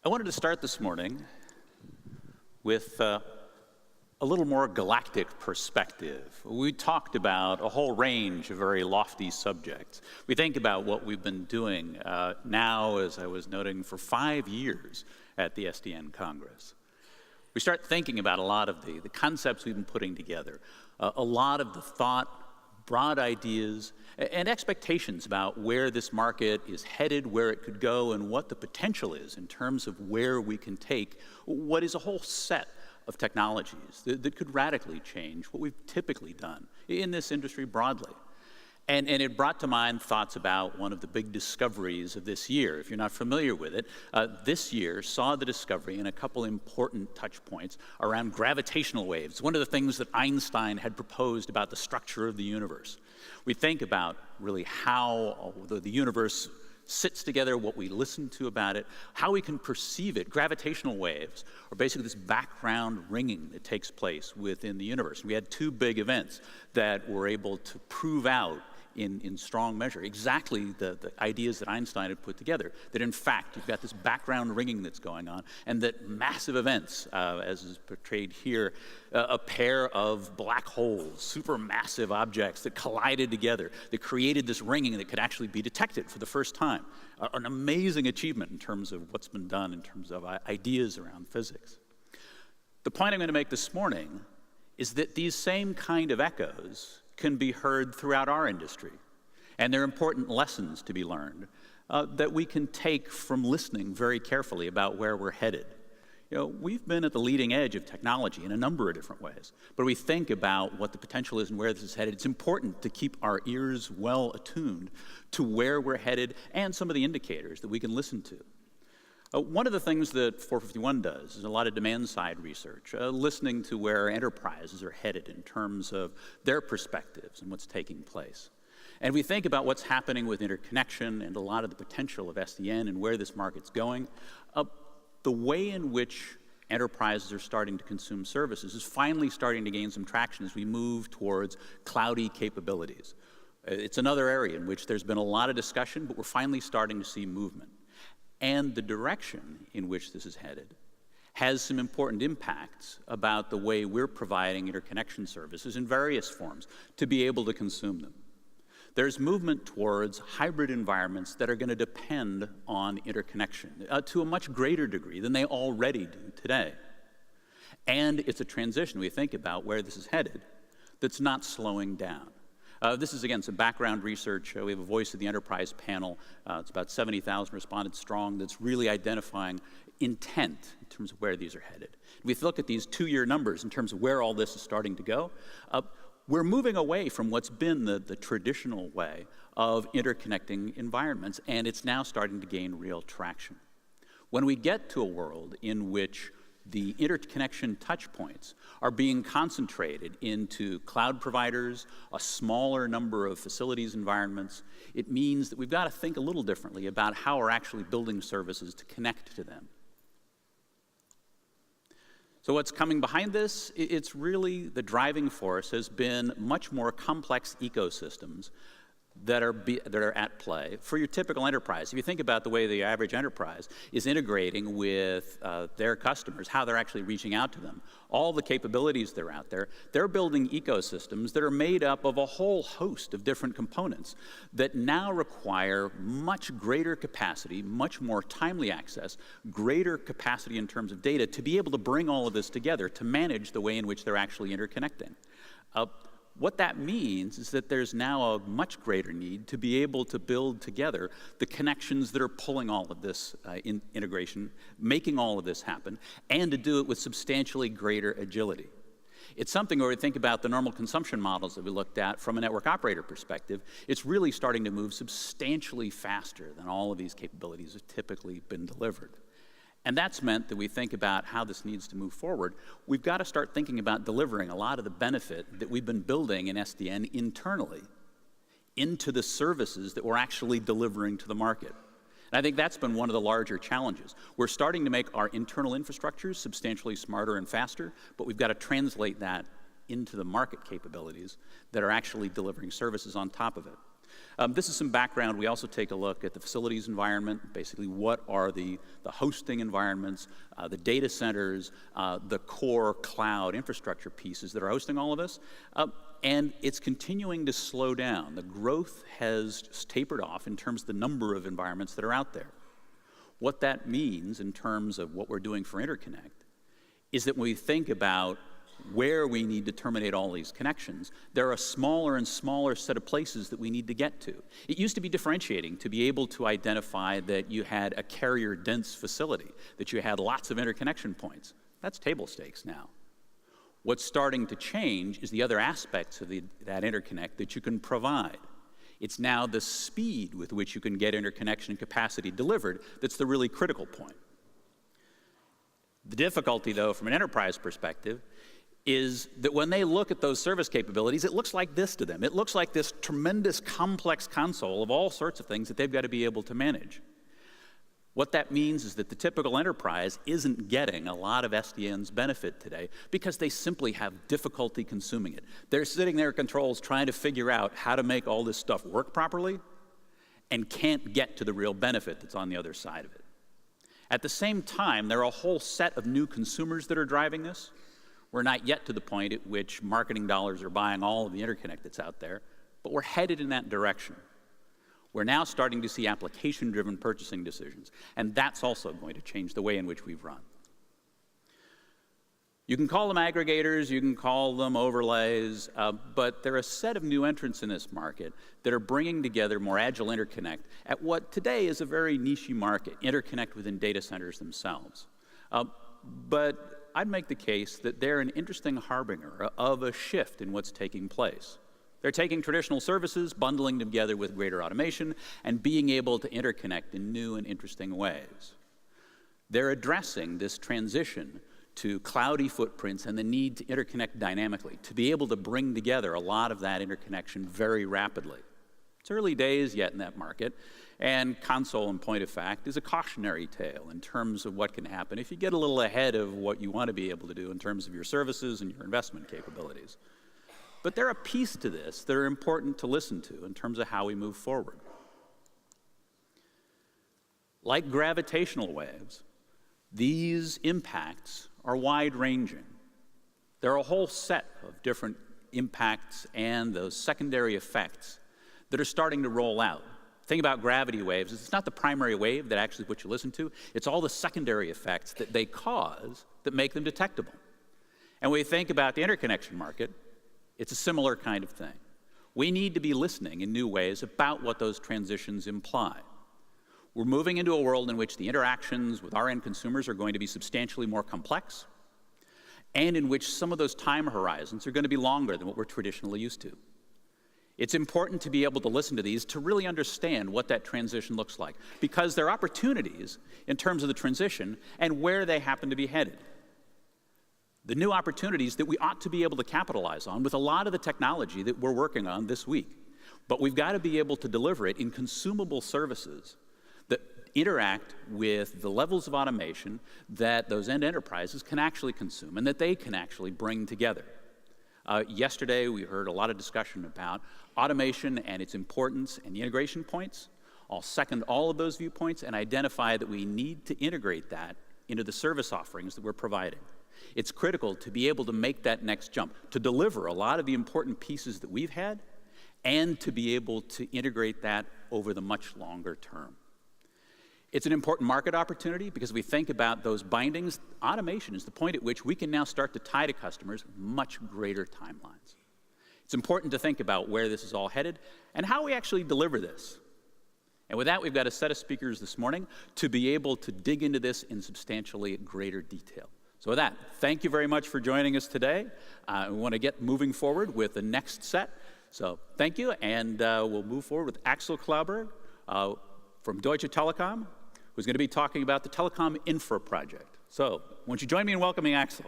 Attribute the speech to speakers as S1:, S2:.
S1: I wanted to start this morning with a little more galactic perspective. We talked about a whole range of very lofty subjects. We think about what we've been doing now, as I was noting, for 5 years at the SDN Congress. We start thinking about a lot of the concepts we've been putting together, a lot of the thought, broad ideas, and expectations about where this market is headed, where it could go, and what the potential is in terms of where we can take what is a whole set of technologies that could radically change what we've typically done in this industry broadly. And it brought to mind thoughts about one of the big discoveries of this year. If you're not familiar with it, this year saw the discovery in a couple important touch points around gravitational waves, one of the things that Einstein had proposed about the structure of the universe. We think about really how the universe sits together, what we listen to about it, how we can perceive it. Gravitational waves are basically this background ringing that takes place within the universe. We had two big events that were able to prove out in strong measure exactly the ideas that Einstein had put together, that in fact you've got this background ringing that's going on, and that massive events, as is portrayed here, a pair of black holes, supermassive objects that collided together, that created this ringing that could actually be detected for the first time. An amazing achievement in terms of what's been done in terms of ideas around physics. The point I'm going to make this morning is that these same kind of echoes can be heard throughout our industry. And there are important lessons to be learned that we can take from listening very carefully about where we're headed. You know, we've been at the leading edge of technology in a number of different ways, but we think about what the potential is and where this is headed. It's important to keep our ears well attuned to where we're headed and some of the indicators that we can listen to. One of the things that 451 does is a lot of demand-side research, listening to where enterprises are headed in terms of their perspectives and what's taking place. And we think about what's happening with interconnection and a lot of the potential of SDN and where this market's going. The way in which enterprises are starting to consume services is finally starting to gain some traction as we move towards cloudy capabilities. It's another area in which there's been a lot of discussion, but we're finally starting to see movement. And the direction in which this is headed has some important impacts about the way we're providing interconnection services in various forms to be able to consume them. There's movement towards hybrid environments that are going to depend on interconnection to a much greater degree than they already do today. And it's a transition, we think about where this is headed, that's not slowing down. This is, again, some background research. We have a Voice of the Enterprise panel. It's about 70,000 respondents strong that's really identifying intent in terms of where these are headed. We look at these 2-year numbers in terms of where all this is starting to go. We're moving away from what's been the traditional way of interconnecting environments, and it's now starting to gain real traction. When we get to a world in which the interconnection touch points are being concentrated into cloud providers, a smaller number of facilities environments, it means that we've got to think a little differently about how we're actually building services to connect to them. So what's coming behind this? It's really the driving force has been much more complex ecosystems that are at play for your typical enterprise. If you think about the way the average enterprise is integrating with their customers, how they're actually reaching out to them, all the capabilities that are out there, they're building ecosystems that are made up of a whole host of different components that now require much greater capacity, much more timely access, greater capacity in terms of data to be able to bring all of this together to manage the way in which they're actually interconnecting. What that means is that there's now a much greater need to be able to build together the connections that are pulling all of this integration, making all of this happen, and to do it with substantially greater agility. It's something where we think about the normal consumption models that we looked at from a network operator perspective. It's really starting to move substantially faster than all of these capabilities have typically been delivered. And that's meant that we think about how this needs to move forward. We've got to start thinking about delivering a lot of the benefit that we've been building in SDN internally into the services that we're actually delivering to the market. And I think that's been one of the larger challenges. We're starting to make our internal infrastructures substantially smarter and faster, but we've got to translate that into the market capabilities that are actually delivering services on top of it. This is some background. We also take a look at the facilities environment, basically what are the hosting environments, the data centers, the core cloud infrastructure pieces that are hosting all of this. And it's continuing to slow down. The growth has tapered off in terms of the number of environments that are out there. What that means in terms of what we're doing for interconnect is that when we think about where we need to terminate all these connections, there are a smaller and smaller set of places that we need to get to. It used to be differentiating to be able to identify that you had a carrier-dense facility, that you had lots of interconnection points. That's table stakes now. What's starting to change is the other aspects of that interconnect that you can provide. It's now the speed with which you can get interconnection capacity delivered that's the really critical point. The difficulty, though, from an enterprise perspective, is that when they look at those service capabilities, it looks like this to them. It looks like this tremendous complex console of all sorts of things that they've got to be able to manage. What that means is that the typical enterprise isn't getting a lot of SDN's benefit today because they simply have difficulty consuming it. They're sitting there at controls trying to figure out how to make all this stuff work properly and can't get to the real benefit that's on the other side of it. At the same time, there are a whole set of new consumers that are driving this. We're not yet to the point at which marketing dollars are buying all of the interconnect that's out there, but we're headed in that direction. We're now starting to see application-driven purchasing decisions, and that's also going to change the way in which we've run. You can call them aggregators, you can call them overlays, but there are a set of new entrants in this market that are bringing together more agile interconnect at what today is a very niche market, interconnect within data centers themselves. But I'd make the case that they're an interesting harbinger of a shift in what's taking place. They're taking traditional services, bundling them together with greater automation, and being able to interconnect in new and interesting ways. They're addressing this transition to cloudy footprints and the need to interconnect dynamically, to be able to bring together a lot of that interconnection very rapidly. It's early days yet in that market, and console, in point of fact, is a cautionary tale in terms of what can happen if you get a little ahead of what you want to be able to do in terms of your services and your investment capabilities. But they're a piece to this that are important to listen to in terms of how we move forward. Like gravitational waves, these impacts are wide-ranging. There are a whole set of different impacts and those secondary effects that are starting to roll out. The thing about gravity waves is it's not the primary wave that actually what you listen to, it's all the secondary effects that they cause that make them detectable. And when we think about the interconnection market, it's a similar kind of thing. We need to be listening in new ways about what those transitions imply. We're moving into a world in which the interactions with our end consumers are going to be substantially more complex, and in which some of those time horizons are going to be longer than what we're traditionally used to. It's important to be able to listen to these to really understand what that transition looks like, because there are opportunities in terms of the transition and where they happen to be headed. The new opportunities that we ought to be able to capitalize on with a lot of the technology that we're working on this week. But we've got to be able to deliver it in consumable services that interact with the levels of automation that those end enterprises can actually consume and that they can actually bring together. Yesterday, we heard a lot of discussion about automation and its importance and the integration points. I'll second all of those viewpoints and identify that we need to integrate that into the service offerings that we're providing. It's critical to be able to make that next jump, to deliver a lot of the important pieces that we've had, and to be able to integrate that over the much longer term. It's an important market opportunity because we think about those bindings. Automation is the point at which we can now start to tie to customers much greater timelines. It's important to think about where this is all headed and how we actually deliver this. And with that, we've got a set of speakers this morning to be able to dig into this in substantially greater detail. So with that, thank you very much for joining us today. We want to get moving forward with the next set. So thank you, and we'll move forward with Axel Klauberg from Deutsche Telekom, who's going to be talking about the Telecom Infra project. So won't you join me in welcoming Axel?